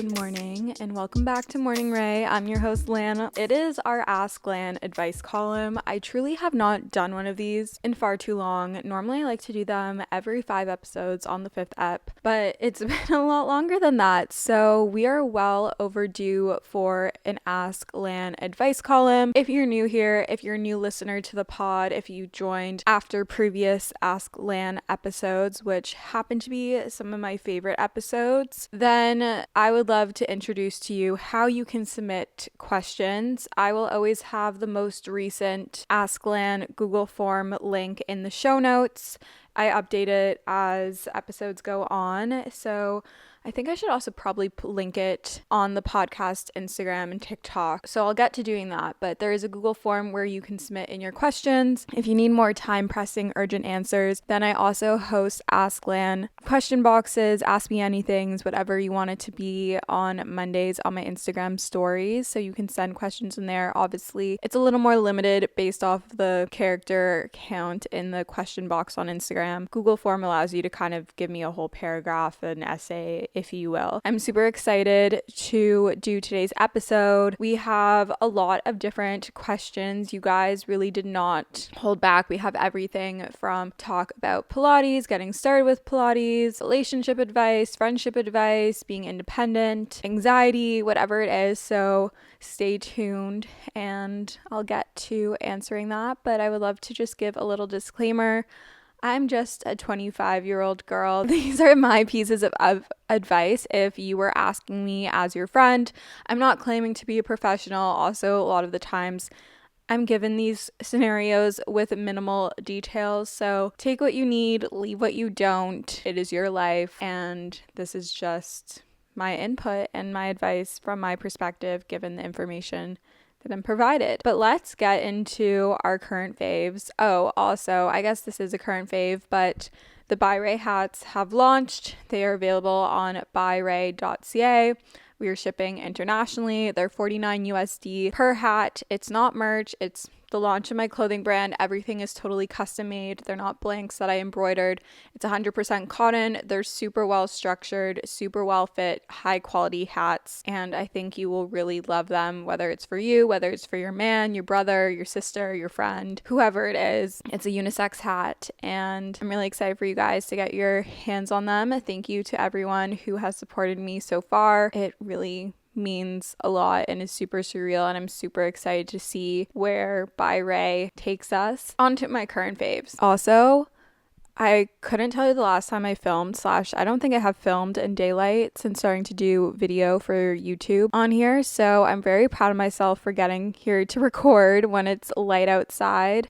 Good morning and welcome back to Morning Ray. I'm your host Lan. It is our Ask Lan advice column. I truly have not done one of these in far too long. Normally I like to do them every 5 episodes on the 5th ep, but it's been a lot longer than that. So we are well overdue for an Ask Lan advice column. If you're new here, if you're a new listener to the pod, if you joined after previous Ask Lan episodes, which happen to be some of my favorite episodes, then I would love to introduce to you how you can submit questions. I will always have the most recent Ask Lan Google form link in the show notes. I update it as episodes go on, so I think I should also probably link it on the podcast Instagram and TikTok. So I'll get to doing that, but there is a Google form where you can submit in your questions. If you need more time-pressing, urgent answers, then I also host Ask Lan question boxes, Ask Me Anythings, whatever you want it to be, on Mondays on my Instagram stories. So you can send questions in there. Obviously, it's a little more limited based off the character count in the question box on Instagram. Google form allows you to kind of give me a whole paragraph, an essay, if you will. I'm super excited to do today's episode. We have a lot of different questions. You guys really did not hold back. We have everything from talk about Pilates, getting started with Pilates, relationship advice, friendship advice, being independent, anxiety, whatever it is. So stay tuned and I'll get to answering that. But I would love to just give a little disclaimer. I'm just a 25-year-old girl. These are my pieces of advice. If you were asking me as your friend, I'm not claiming to be a professional. Also, a lot of the times I'm given these scenarios with minimal details. So take what you need, leave what you don't. It is your life. And this is just my input and my advice from my perspective, given the information that I'm provided. But let's get into our current faves. Oh, also, I guess this is a current fave, but the By Ray hats have launched. They are available on buyray.ca. We are shipping internationally. They're $49 USD per hat. It's not merch. It's the launch of my clothing brand. Everything is totally custom made. They're not blanks that I embroidered. It's 100% cotton. They're super well structured, super well fit, high quality hats. And I think you will really love them, whether it's for you, whether it's for your man, your brother, your sister, your friend, whoever it is. It's a unisex hat. And I'm really excited for you guys to get your hands on them. Thank you to everyone who has supported me so far. It really means a lot and is super surreal, and I'm super excited to see where By Ray takes us. On to my current faves. Also, I couldn't tell you the last time I filmed / I don't think I have filmed in daylight since starting to do video for YouTube on here, so I'm very proud of myself for getting here to record when it's light outside.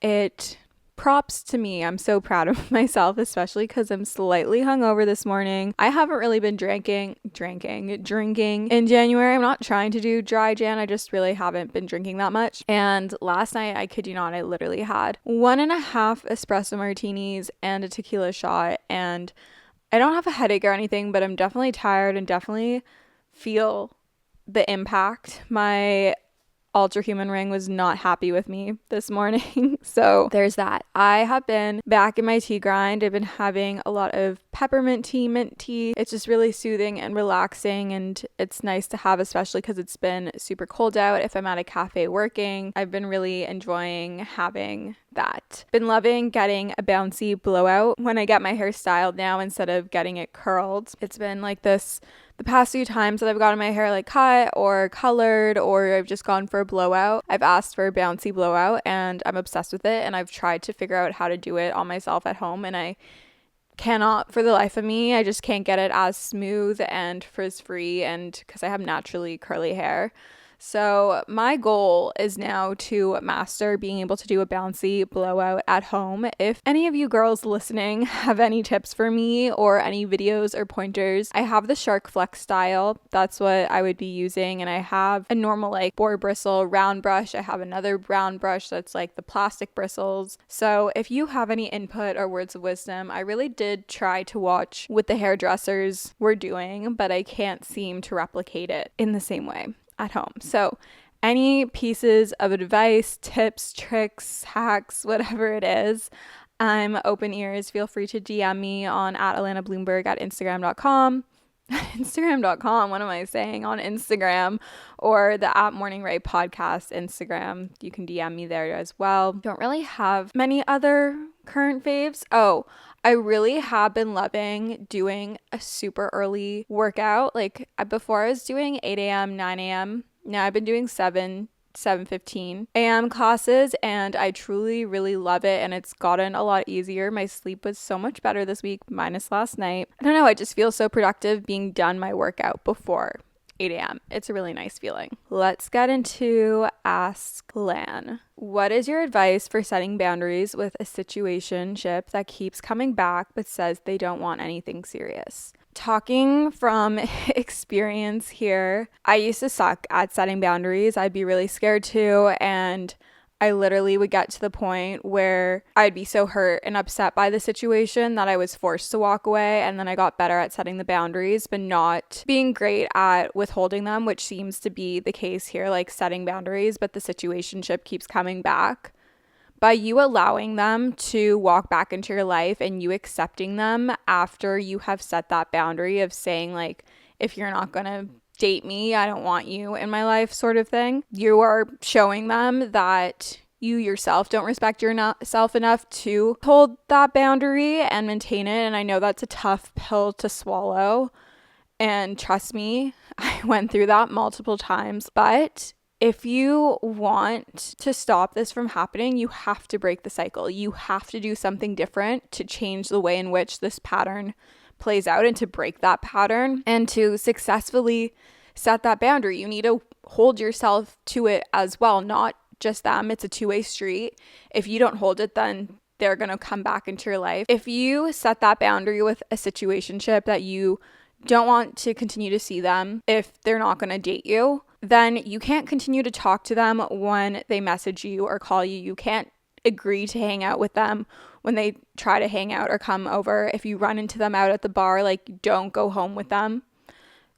Props to me. I'm so proud of myself, especially because I'm slightly hungover this morning. I haven't really been drinking in January. I'm not trying to do dry Jan. I just really haven't been drinking that much. And last night, I kid you not, I literally had 1.5 espresso martinis and a tequila shot. And I don't have a headache or anything, but I'm definitely tired and definitely feel the impact. My Ultra Human Ring was not happy with me this morning. So there's that. I have been back in my tea grind. I've been having a lot of peppermint tea, mint tea. It's just really soothing and relaxing, and it's nice to have, especially because it's been super cold out. If I'm at a cafe working, I've been really enjoying having that. Been loving getting a bouncy blowout when I get my hair styled now instead of getting it curled. It's been like this the past few times that I've gotten my hair like cut or colored, or I've just gone for a blowout. I've asked for a bouncy blowout and I'm obsessed with it, and I've tried to figure out how to do it on myself at home, and I cannot for the life of me. I just can't get it as smooth and frizz-free, and because I have naturally curly hair. So my goal is now to master being able to do a bouncy blowout at home. If any of you girls listening have any tips for me or any videos or pointers, I have the Shark Flex style. That's what I would be using. And I have a normal like boar bristle round brush. I have another round brush that's like the plastic bristles. So if you have any input or words of wisdom, I really did try to watch what the hairdressers were doing, but I can't seem to replicate it in the same way at home. So any pieces of advice, tips, tricks, hacks, whatever it is, I'm open ears. Feel free to DM me on @Allana Blumberg at Instagram.com. Instagram.com, what am I saying? On Instagram, or the @Morning Ray podcast Instagram. You can DM me there as well. Don't really have many other current faves. Oh, I really have been loving doing a super early workout. Like before I was doing 8 a.m., 9 a.m. Now I've been doing 7:15 a.m. classes, and I truly really love it, and it's gotten a lot easier. My sleep was so much better this week, minus last night. I don't know, I just feel so productive being done my workout before 8 a.m. It's a really nice feeling. Let's get into Ask LAN. What is your advice for setting boundaries with a situationship that keeps coming back but says they don't want anything serious? Talking from experience here, I used to suck at setting boundaries. I'd be really scared too, and I literally would get to the point where I'd be so hurt and upset by the situation that I was forced to walk away, and then I got better at setting the boundaries, but not being great at withholding them, which seems to be the case here, like setting boundaries, but the situationship keeps coming back. By you allowing them to walk back into your life and you accepting them after you have set that boundary of saying, like, if you're not going to date me, I don't want you in my life, sort of thing. You are showing them that you yourself don't respect yourself enough to hold that boundary and maintain it. And I know that's a tough pill to swallow. And trust me, I went through that multiple times. But if you want to stop this from happening, you have to break the cycle. You have to do something different to change the way in which this pattern plays out and to break that pattern and to successfully set that boundary. You need to hold yourself to it as well, not just them. It's a two-way street. If you don't hold it, then they're going to come back into your life. If you set that boundary with a situationship that you don't want to continue to see them, if they're not going to date you, then you can't continue to talk to them when they message you or call you. You can't agree to hang out with them when they try to hang out or come over. If you run into them out at the bar, like, don't go home with them.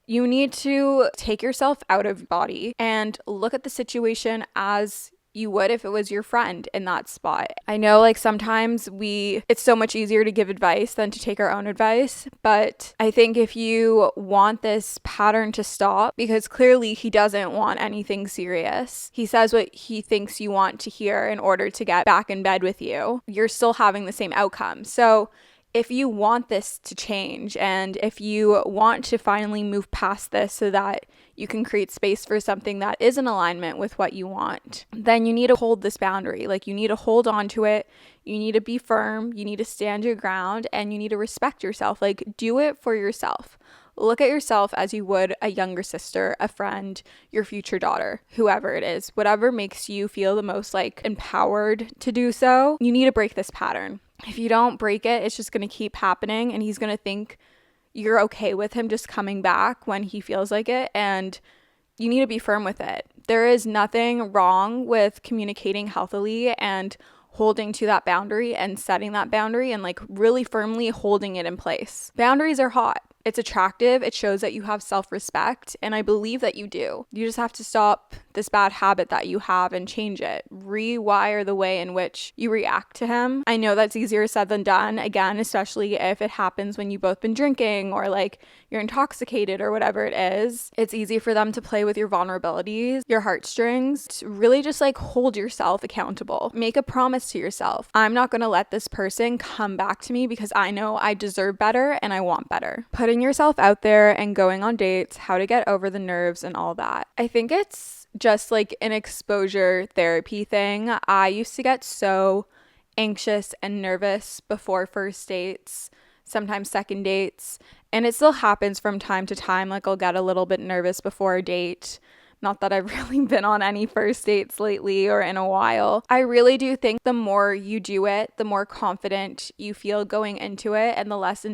You need to take yourself out of your body and look at the situation as you would if it was your friend in that spot. I know, like, sometimes it's so much easier to give advice than to take our own advice, but I think if you want this pattern to stop, because clearly he doesn't want anything serious, he says what he thinks you want to hear in order to get back in bed with you, you're still having the same outcome. So if you want this to change and if you want to finally move past this so that you can create space for something that is in alignment with what you want, then you need to hold this boundary. Like, you need to hold on to it. You need to be firm. You need to stand your ground, and you need to respect yourself. Like, do it for yourself. Look at yourself as you would a younger sister, a friend, your future daughter, whoever it is. Whatever makes you feel the most, like, empowered to do so. You need to break this pattern. If you don't break it, it's just going to keep happening, and he's going to think you're okay with him just coming back when he feels like it, and you need to be firm with it. There is nothing wrong with communicating healthily and holding to that boundary and setting that boundary and, like, really firmly holding it in place. Boundaries are hot. It's attractive. It shows that you have self-respect, and I believe that you do. You just have to stop this bad habit that you have and change it. Rewire the way in which you react to him. I know that's easier said than done, again, especially if it happens when you've both been drinking or, like, you're intoxicated or whatever it is. It's easy for them to play with your vulnerabilities, your heartstrings. Really just, like, hold yourself accountable. Make a promise to yourself. I'm not going to let this person come back to me because I know I deserve better and I want better. Putting yourself out there and going on dates, how to get over the nerves and all that. I think it's just like an exposure therapy thing. I used to get so anxious and nervous before first dates, sometimes second dates, and it still happens from time to time. Like, I'll get a little bit nervous before a date. Not that I've really been on any first dates lately or in a while. I really do think the more you do it, the more confident you feel going into it, and the less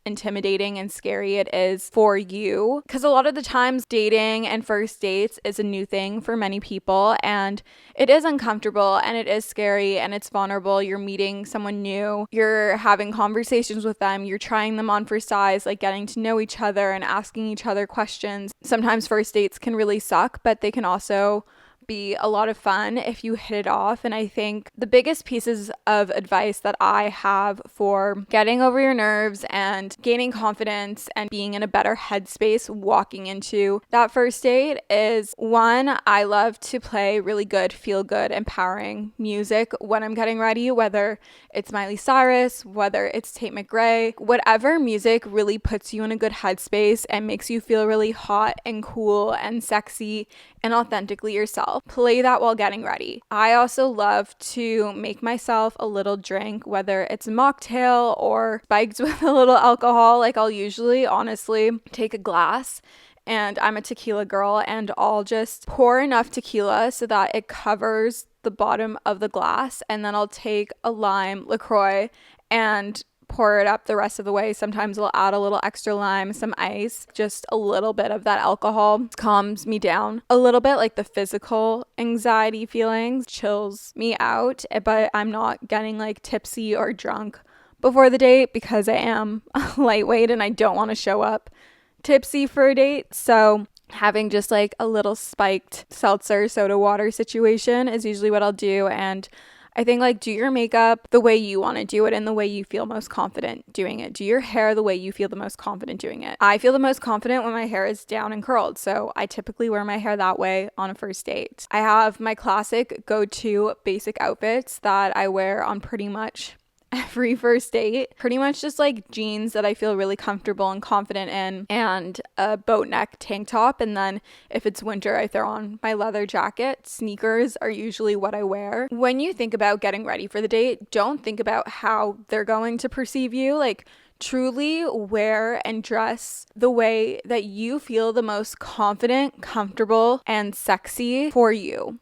intimidating and scary it is for you. Because a lot of the times dating and first dates is a new thing for many people, and it is uncomfortable and it is scary and it's vulnerable. You're meeting someone new. You're having conversations with them. You're trying them on for size, like getting to know each other and asking each other questions. Sometimes first dates can really suck, but they can also be a lot of fun if you hit it off. And I think the biggest pieces of advice that I have for getting over your nerves and gaining confidence and being in a better headspace walking into that first date is, one, I love to play really good, feel good, empowering music when I'm getting ready, whether it's Miley Cyrus, whether it's Tate McRae, whatever music really puts you in a good headspace and makes you feel really hot and cool and sexy and authentically yourself. Play that while getting ready. I also love to make myself a little drink, whether it's a mocktail or spiked with a little alcohol. Like, I'll usually honestly take a glass, and I'm a tequila girl, and I'll just pour enough tequila so that it covers the bottom of the glass, and then I'll take a lime LaCroix and pour it up the rest of the way. Sometimes I'll add a little extra lime, some ice, just a little bit of that alcohol calms me down a little bit. Like, the physical anxiety feelings chills me out, but I'm not getting like tipsy or drunk before the date because I am lightweight and I don't want to show up tipsy for a date. So having just like a little spiked seltzer soda water situation is usually what I'll do. And I think, like, do your makeup the way you want to do it and the way you feel most confident doing it. Do your hair the way you feel the most confident doing it. I feel the most confident when my hair is down and curled, so I typically wear my hair that way on a first date. I have my classic go-to basic outfits that I wear on pretty much every first date. Pretty much just like jeans that I feel really comfortable and confident in, and a boat neck tank top. And then if it's winter, I throw on my leather jacket. Sneakers are usually what I wear. When you think about getting ready for the date, don't think about how they're going to perceive you. Like, truly wear and dress the way that you feel the most confident, comfortable, and sexy for you.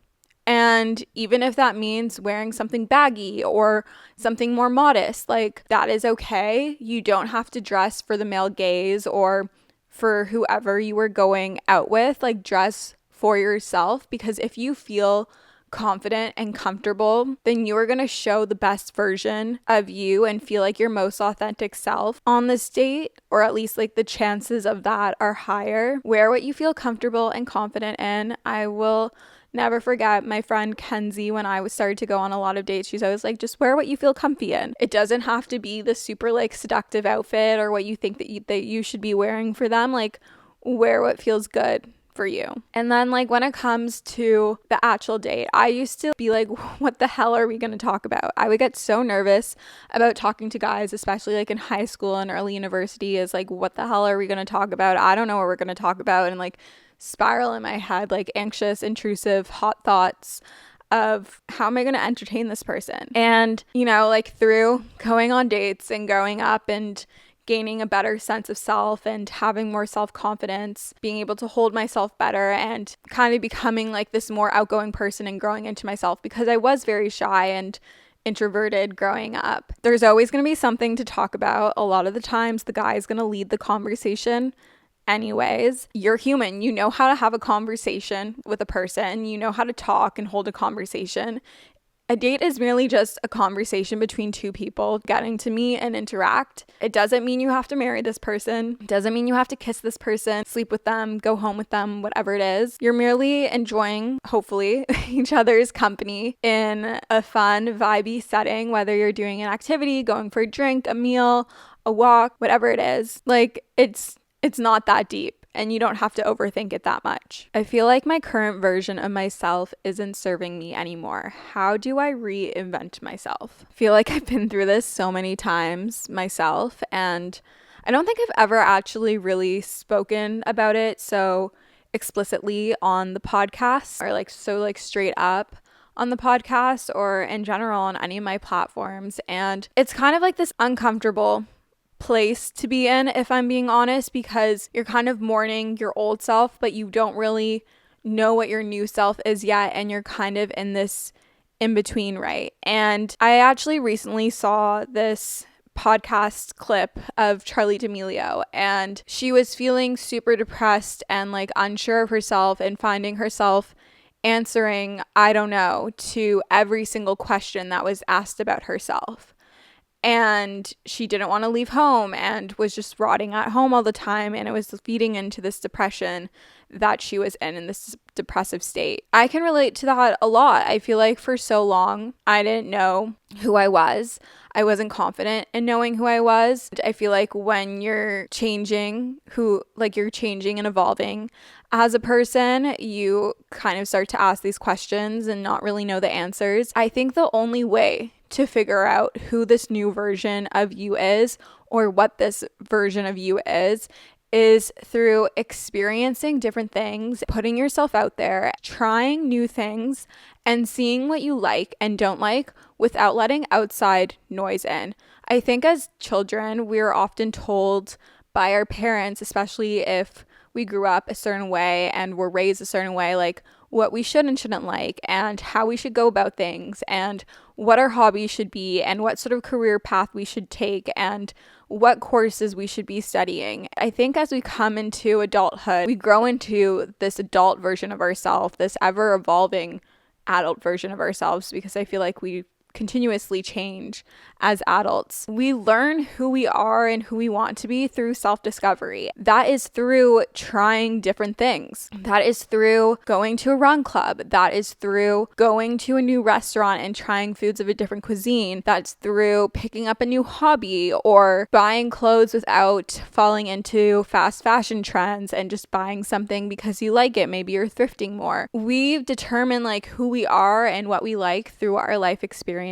And even if that means wearing something baggy or something more modest, like, that is okay. You don't have to dress for the male gaze or for whoever you were going out with. Like, dress for yourself, because if you feel confident and comfortable, then you are going to show the best version of you and feel like your most authentic self on this date, or at least like the chances of that are higher. Wear what you feel comfortable and confident in. I will never forget my friend Kenzie, when I started to go on a lot of dates, she's always like, just wear what you feel comfy in. It doesn't have to be the super like seductive outfit or what you think that you should be wearing for them. Like, wear what feels good for you. And then, like, when it comes to the actual date, I used to be like, what the hell are we going to talk about? I would get so nervous about talking to guys, especially like in high school and early university, is like, what the hell are we going to talk about? I don't know what we're going to talk about. And like, spiral in my head, like anxious, intrusive, hot thoughts of how am I going to entertain this person? And, you know, like, through going on dates and growing up and gaining a better sense of self and having more self-confidence, being able to hold myself better and kind of becoming like this more outgoing person and growing into myself, because I was very shy and introverted growing up. There's always going to be something to talk about. A lot of the times the guy is going to lead the conversation anyways. You're human. You know how to have a conversation with a person. You know how to talk and hold a conversation. A date is merely just a conversation between two people getting to meet and interact. It doesn't mean you have to marry this person. It doesn't mean you have to kiss this person, sleep with them, go home with them, whatever it is. You're merely enjoying, hopefully, each other's company in a fun, vibey setting, whether you're doing an activity, going for a drink, a meal, a walk, whatever it is. Like, it's not that deep, and you don't have to overthink it that much. I feel like my current version of myself isn't serving me anymore. How do I reinvent myself? I feel like I've been through this so many times myself, and I don't think I've ever actually really spoken about it so explicitly on the podcast, or like so like straight up on the podcast, or in general on any of my platforms. And it's kind of like this uncomfortable place to be in, if I'm being honest, because you're kind of mourning your old self, but you don't really know what your new self is yet, and you're kind of in this in between, right? And I actually recently saw this podcast clip of Charli D'Amelio, and she was feeling super depressed and like unsure of herself, and finding herself answering I don't know to every single question that was asked about herself. And she didn't want to leave home and was just rotting at home all the time. And it was feeding into this depression that she was in this depressive state. I can relate to that a lot. I feel like for so long, I didn't know who I was. I wasn't confident in knowing who I was. I feel like when you're changing you're changing and evolving as a person, you kind of start to ask these questions and not really know the answers. I think the only way to figure out who this new version of you is, or what this version of you is through experiencing different things, putting yourself out there, trying new things, and seeing what you like and don't like without letting outside noise in. I think as children, we're often told by our parents, especially if we grew up a certain way and were raised a certain way, like what we should and shouldn't like, and how we should go about things, and what our hobbies should be, and what sort of career path we should take, and what courses we should be studying. I think as we come into adulthood, we grow into this adult version of ourselves, this ever evolving adult version of ourselves, because I feel like we continuously change as adults. We learn who we are and who we want to be through self-discovery. That is through trying different things. That is through going to a run club. That is through going to a new restaurant and trying foods of a different cuisine. That's through picking up a new hobby or buying clothes without falling into fast fashion trends and just buying something because you like it. Maybe you're thrifting more. We determine who we are and what we like through our life experiences.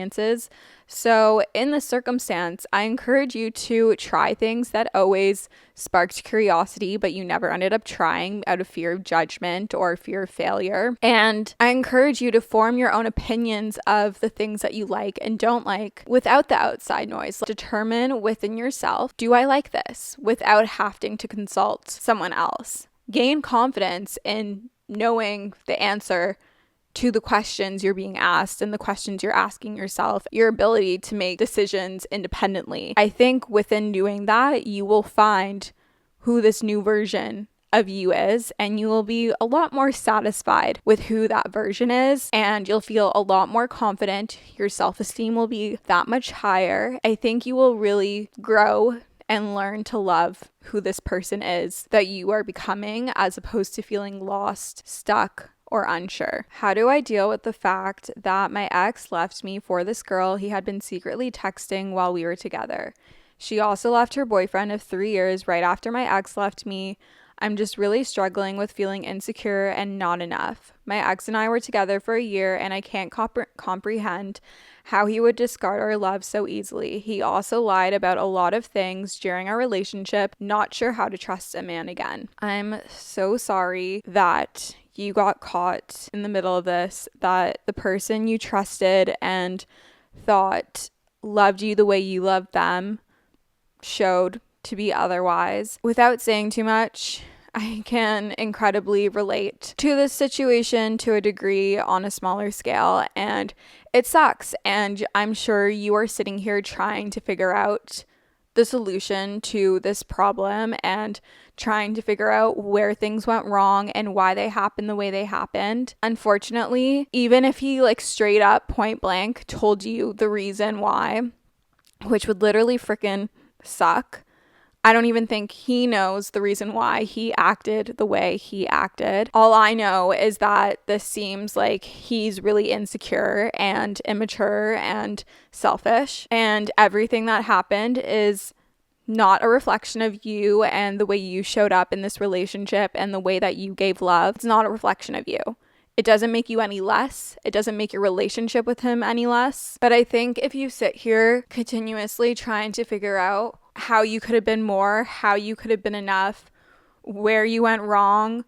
So in this circumstance, I encourage you to try things that always sparked curiosity, but you never ended up trying out of fear of judgment or fear of failure. And I encourage you to form your own opinions of the things that you like and don't like without the outside noise. Determine within yourself, do I like this? Without having to consult someone else. Gain confidence in knowing the answer to the questions you're being asked and the questions you're asking yourself, your ability to make decisions independently. I think within doing that, you will find who this new version of you is, and you will be a lot more satisfied with who that version is, and you'll feel a lot more confident. Your self-esteem will be that much higher. I think you will really grow and learn to love who this person is that you are becoming, as opposed to feeling lost, stuck, or unsure. How do I deal with the fact that my ex left me for this girl he had been secretly texting while we were together? She also left her boyfriend of 3 years right after my ex left me. I'm just really struggling with feeling insecure and not enough. My ex and I were together for a year, and I can't comprehend how he would discard our love so easily. He also lied about a lot of things during our relationship. Not sure how to trust a man again. I'm so sorry that you got caught in the middle of this, that the person you trusted and thought loved you the way you loved them showed to be otherwise. Without saying too much, I can incredibly relate to this situation to a degree on a smaller scale, and it sucks. And I'm sure you are sitting here trying to figure out the solution to this problem and trying to figure out where things went wrong and why they happened the way they happened. Unfortunately, even if he straight up point blank told you the reason why, which would literally freaking suck, I don't even think he knows the reason why he acted the way he acted. All I know is that this seems like he's really insecure and immature and selfish, and everything that happened is not a reflection of you and the way you showed up in this relationship and the way that you gave love. It's not a reflection of you. It doesn't make you any less. It doesn't make your relationship with him any less. But I think if you sit here continuously trying to figure out how you could have been more, how you could have been enough, where you went wrong,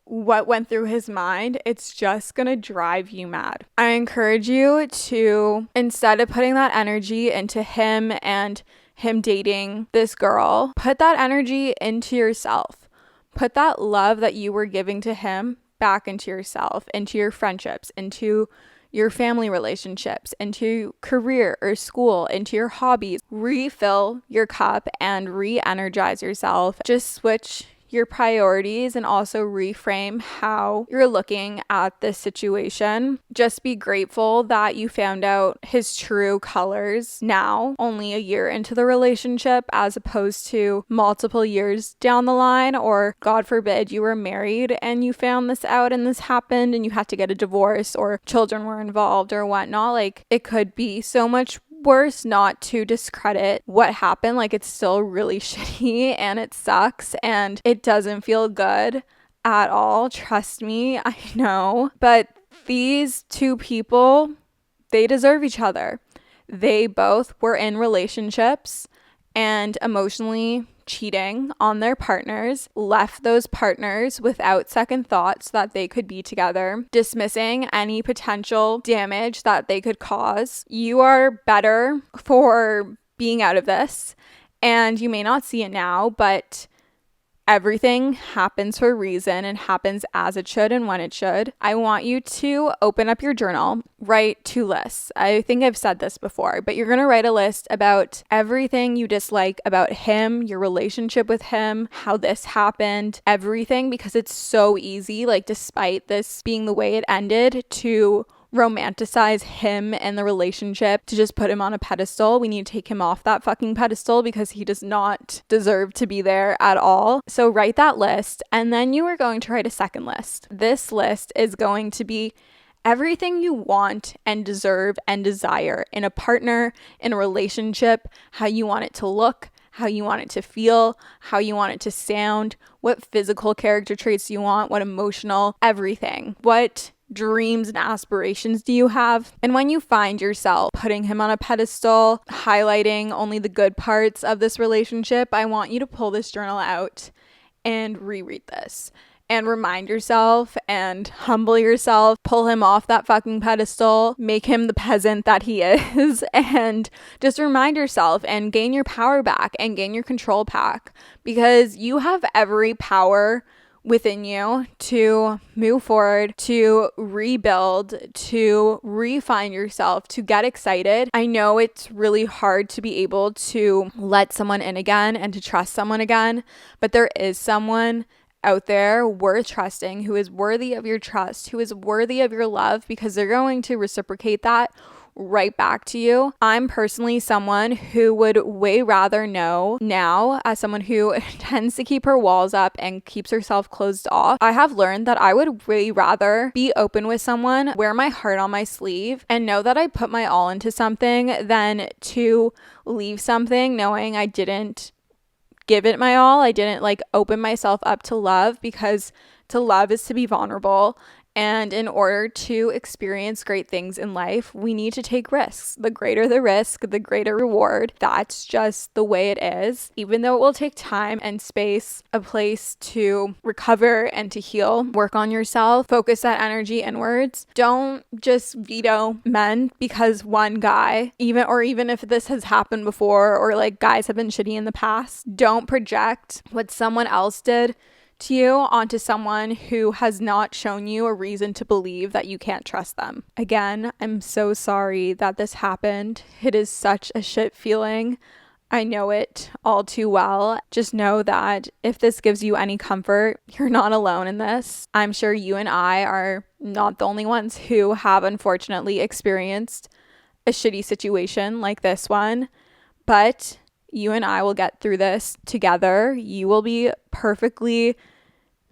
what went through his mind, it's just gonna drive you mad. I encourage you to, instead of putting that energy into him and him dating this girl, put that energy into yourself. Put that love that you were giving to him back into yourself, into your friendships, into your family relationships, into career or school, into your hobbies. Refill your cup and re-energize yourself. Just switch your priorities and also reframe how you're looking at this situation. Just be grateful that you found out his true colors now, only a year into the relationship, as opposed to multiple years down the line, or God forbid you were married and you found this out and this happened and you had to get a divorce or children were involved or whatnot. Like, it could be so much worse, not to discredit what happened. Like, it's still really shitty and it sucks and it doesn't feel good at all. Trust me, I know. But these two people, they deserve each other. They both were in relationships and emotionally cheating on their partners, left those partners without second thoughts that they could be together, dismissing any potential damage that they could cause. You are better for being out of this, and you may not see it now, but everything happens for a reason and happens as it should and when it should. I want you to open up your journal, write 2 lists. I think I've said this before, but you're going to write a list about everything you dislike about him, your relationship with him, how this happened, everything, because it's so easy, like, despite this being the way it ended, to romanticize him and the relationship, to just put him on a pedestal. We need to take him off that fucking pedestal because he does not deserve to be there at all. So write that list, and then you are going to write a second list. This list is going to be everything you want and deserve and desire in a partner, in a relationship, how you want it to look, how you want it to feel, how you want it to sound, what physical character traits you want, what emotional, everything. What dreams and aspirations do you have? And when you find yourself putting him on a pedestal, highlighting only the good parts of this relationship, I want you to pull this journal out and reread this and remind yourself and humble yourself, pull him off that fucking pedestal, make him the peasant that he is, and just remind yourself and gain your power back and gain your control back, because you have every power within you to move forward, to rebuild, to refine yourself, to get excited. I know it's really hard to be able to let someone in again and to trust someone again, but there is someone out there worth trusting, who is worthy of your trust, who is worthy of your love, because they're going to reciprocate that right back to you. I'm personally someone who would way rather know now, as someone who tends to keep her walls up and keeps herself closed off. I have learned that I would way rather be open with someone, wear my heart on my sleeve, and know that I put my all into something than to leave something knowing I didn't give it my all. I didn't open myself up to love, because to love is to be vulnerable. And in order to experience great things in life, we need to take risks. The greater the risk, the greater reward. That's just the way it is. Even though it will take time and space, a place to recover and to heal, work on yourself, focus that energy inwards. Don't just veto men because one guy, even if this has happened before, or guys have been shitty in the past, don't project what someone else did to you onto someone who has not shown you a reason to believe that you can't trust them. Again, I'm so sorry that this happened. It is such a shit feeling. I know it all too well. Just know that if this gives you any comfort, you're not alone in this. I'm sure you and I are not the only ones who have unfortunately experienced a shitty situation like this one, but you and I will get through this together. You will be perfectly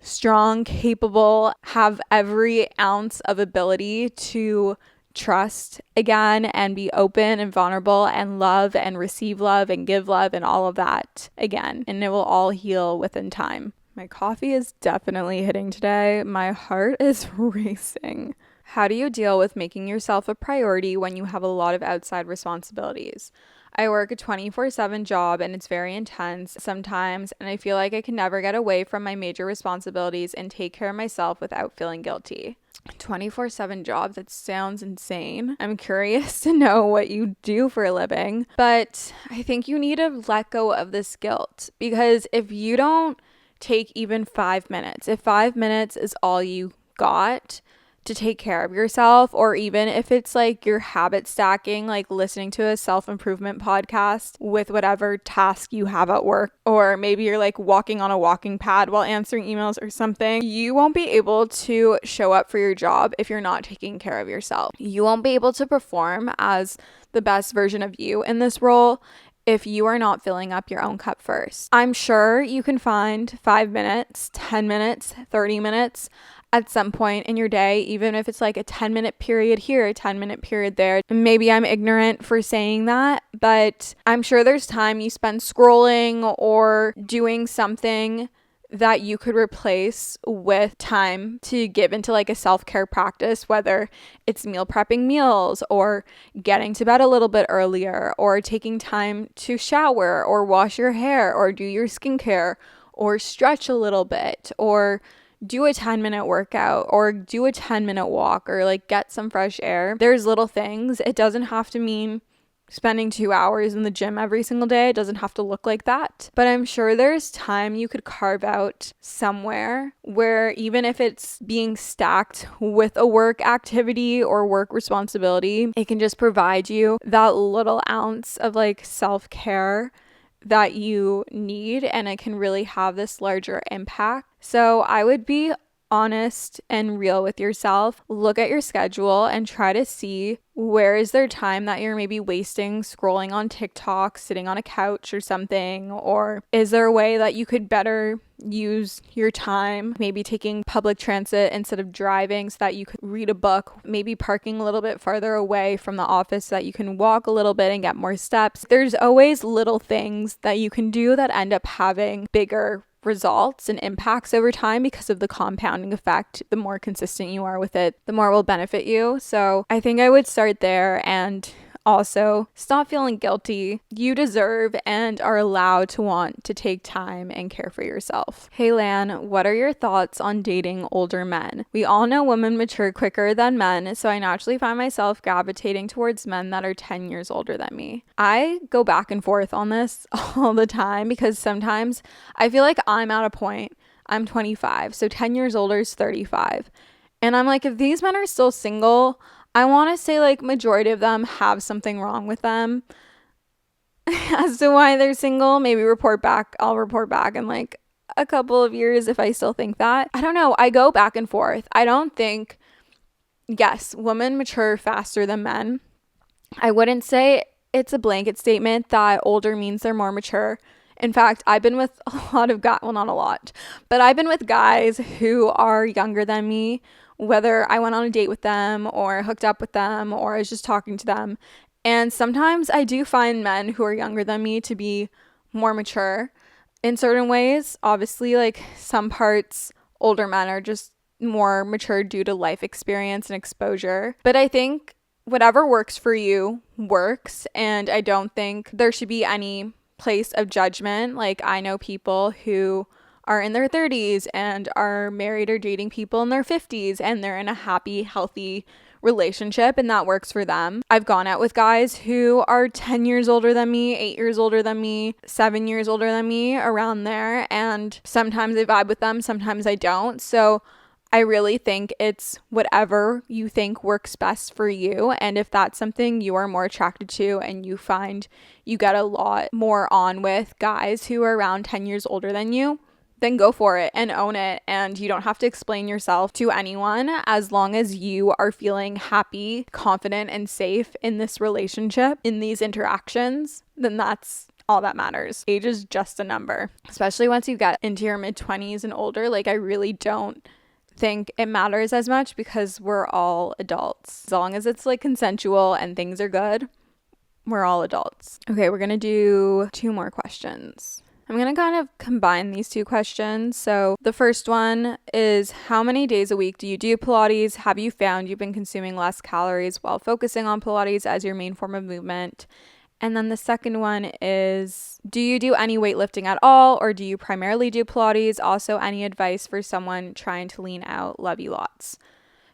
strong, capable, have every ounce of ability to trust again and be open and vulnerable and love and receive love and give love and all of that again. And it will all heal within time. My coffee is definitely hitting today. My heart is racing. How do you deal with making yourself a priority when you have a lot of outside responsibilities? I work a 24/7 job and it's very intense sometimes, and I feel like I can never get away from my major responsibilities and take care of myself without feeling guilty. 24/7 job, that sounds insane. I'm curious to know what you do for a living, but I think you need to let go of this guilt, because if you don't take even 5 minutes, if 5 minutes is all you got to take care of yourself, or even if it's like you're habit stacking, like listening to a self-improvement podcast with whatever task you have at work, or maybe you're like walking on a walking pad while answering emails or something, you won't be able to show up for your job if you're not taking care of yourself. You won't be able to perform as the best version of you in this role if you are not filling up your own cup first. I'm sure you can find 5 minutes, 10 minutes, 30 minutes at some point in your day, even if it's like a 10-minute period here, a 10-minute period there. Maybe I'm ignorant for saying that, but I'm sure there's time you spend scrolling or doing something that you could replace with time to give into like a self-care practice, whether it's meal prepping meals or getting to bed a little bit earlier or taking time to shower or wash your hair or do your skincare or stretch a little bit or do a 10-minute workout or do a 10-minute walk or like get some fresh air. There's little things. It doesn't have to mean spending 2 hours in the gym every single day. It doesn't have to look like that. But I'm sure there's time you could carve out somewhere where even if it's being stacked with a work activity or work responsibility, it can just provide you that little ounce of like self-care that you need, and it can really have this larger impact. So I would be honest and real with yourself. Look at your schedule and try to see where is there time that you're maybe wasting scrolling on TikTok, sitting on a couch or something, or is there a way that you could better use your time, maybe taking public transit instead of driving so that you could read a book, maybe parking a little bit farther away from the office so that you can walk a little bit and get more steps. There's always little things that you can do that end up having bigger results and impacts over time because of the compounding effect. The more consistent you are with it, the more it will benefit you. So I think I would start there, and also stop feeling guilty. You deserve and are allowed to want to take time and care for yourself. Hey Lan, what are your thoughts on dating older men? We all know women mature quicker than men, so I naturally find myself gravitating towards men that are 10 years older than me. I go back and forth on this all the time because sometimes I feel like I'm at a point, I'm 25, so 10 years older is 35. And I'm like, if these men are still single, I want to say like majority of them have something wrong with them as to why they're single. Maybe report back. I'll report back in like a couple of years if I still think that. I don't know. I go back and forth. I don't think, yes, women mature faster than men. I wouldn't say it's a blanket statement that older means they're more mature. In fact, I've been with a lot of guys, well, not a lot, but I've been with guys who are younger than me, whether I went on a date with them or hooked up with them or I was just talking to them. And sometimes I do find men who are younger than me to be more mature in certain ways. Obviously, like some parts, older men are just more mature due to life experience and exposure. But I think whatever works for you works. And I don't think there should be any place of judgment. Like I know people who are in their 30s and are married or dating people in their 50s and they're in a happy, healthy relationship and that works for them. I've gone out with guys who are 10 years older than me, 8 years older than me, 7 years older than me, around there, and sometimes I vibe with them, sometimes I don't. So I really think it's whatever you think works best for you, and if that's something you are more attracted to and you find you get a lot more on with guys who are around 10 years older than you, then go for it and own it. And you don't have to explain yourself to anyone as long as you are feeling happy, confident, and safe in this relationship, in these interactions, then that's all that matters. Age is just a number, especially once you get into your mid-20s and older. Like I really don't think it matters as much because we're all adults. As long as it's like consensual and things are good, we're all adults. Okay, we're gonna do 2 more questions. I'm going to kind of combine these 2 questions. So the first one is, how many days a week do you do Pilates? Have you found you've been consuming less calories while focusing on Pilates as your main form of movement? And then the second one is, do you do any weightlifting at all, or do you primarily do Pilates? Also, any advice for someone trying to lean out? Love you lots.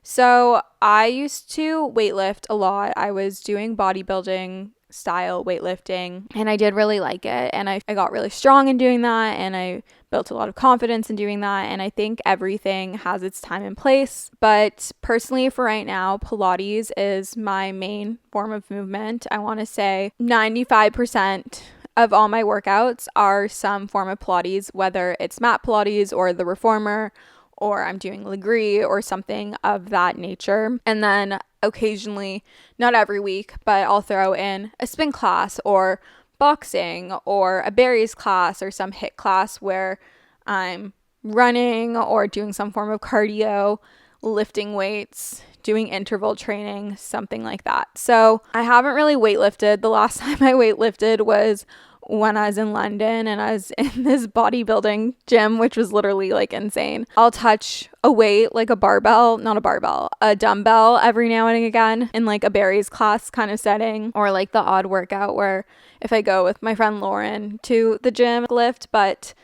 So I used to weightlift a lot. I was doing bodybuilding style weightlifting and I did really like it, and I got really strong in doing that, and I built a lot of confidence in doing that. And I think everything has its time and place. But personally, for right now, Pilates is my main form of movement. I want to say 95% of all my workouts are some form of Pilates, whether it's mat Pilates or the reformer, or I'm doing Legree or something of that nature. And then occasionally, not every week, but I'll throw in a spin class or boxing or a berries class or some HIIT class where I'm running or doing some form of cardio, lifting weights, doing interval training, something like that. So I haven't really weightlifted. The last time I weightlifted was when I was in London and I was in this bodybuilding gym, which was literally like insane. I'll touch a weight, like a dumbbell every now and again in like a berries class kind of setting, or like the odd workout where if I go with my friend Lauren to the gym lift, but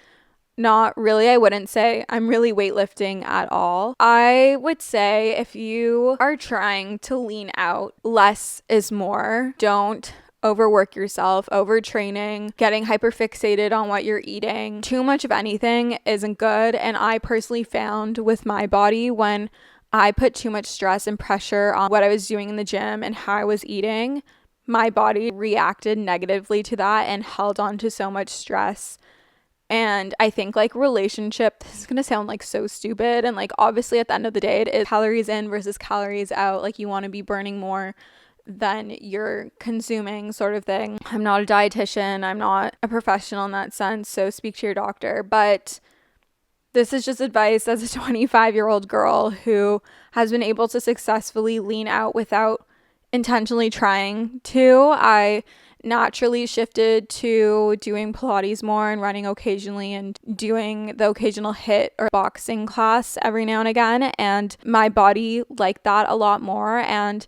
not really. I wouldn't say I'm really weightlifting at all. I would say if you are trying to lean out, less is more. Don't overwork yourself, overtraining, getting hyperfixated on what you're eating. Too much of anything isn't good. And I personally found with my body, when I put too much stress and pressure on what I was doing in the gym and how I was eating, my body reacted negatively to that and held on to so much stress. And I think like relationship, this is going to sound like so stupid. And like obviously at the end of the day, it is calories in versus calories out. Like you want to be burning more than you're consuming, sort of thing. I'm not a dietitian. I'm not a professional in that sense. So speak to your doctor. But this is just advice as a 25-year-old girl who has been able to successfully lean out without intentionally trying to. I naturally shifted to doing Pilates more and running occasionally and doing the occasional HIIT or boxing class every now and again. And my body liked that a lot more. And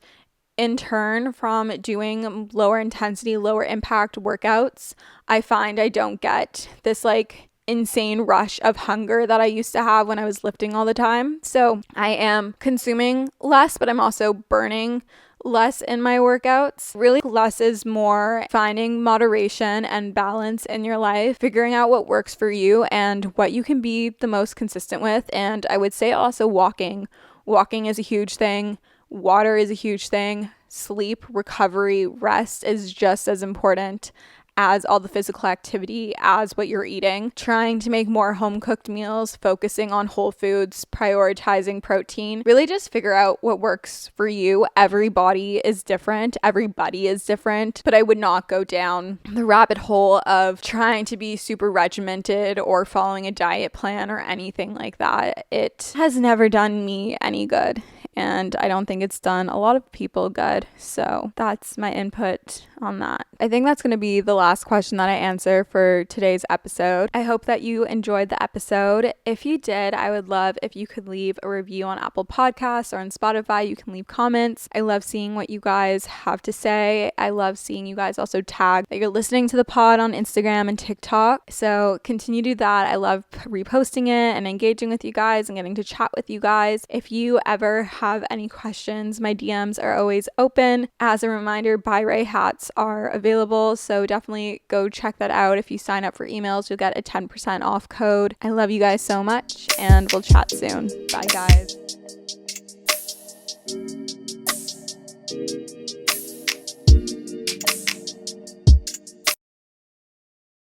in turn, from doing lower intensity, lower impact workouts, I find I don't get this like insane rush of hunger that I used to have when I was lifting all the time. So I am consuming less, but I'm also burning less in my workouts. Really, less is more. Finding moderation and balance in your life, figuring out what works for you and what you can be the most consistent with. And I would say also walking. Walking is a huge thing. Water is a huge thing. Sleep, recovery, rest is just as important as all the physical activity, as what you're eating. Trying to make more home-cooked meals, focusing on whole foods, prioritizing protein. Really just figure out what works for you. Every body is different. Everybody is different. But I would not go down the rabbit hole of trying to be super regimented or following a diet plan or anything like that. It has never done me any good. And I don't think it's done a lot of people good. So that's my input on that. I think that's going to be the last question that I answer for today's episode. I hope that you enjoyed the episode. If you did, I would love if you could leave a review on Apple Podcasts or on Spotify. You can leave comments. I love seeing what you guys have to say. I love seeing you guys also tag that you're listening to the pod on Instagram and TikTok. So continue to do that. I love reposting it and engaging with you guys and getting to chat with you guys. If you ever have any questions, my DMs are always open. As a reminder, By Ray hats are available, so definitely go check that out. If you sign up for emails, you'll get a 10% off code. I love you guys so much, and we'll chat soon. Bye, guys.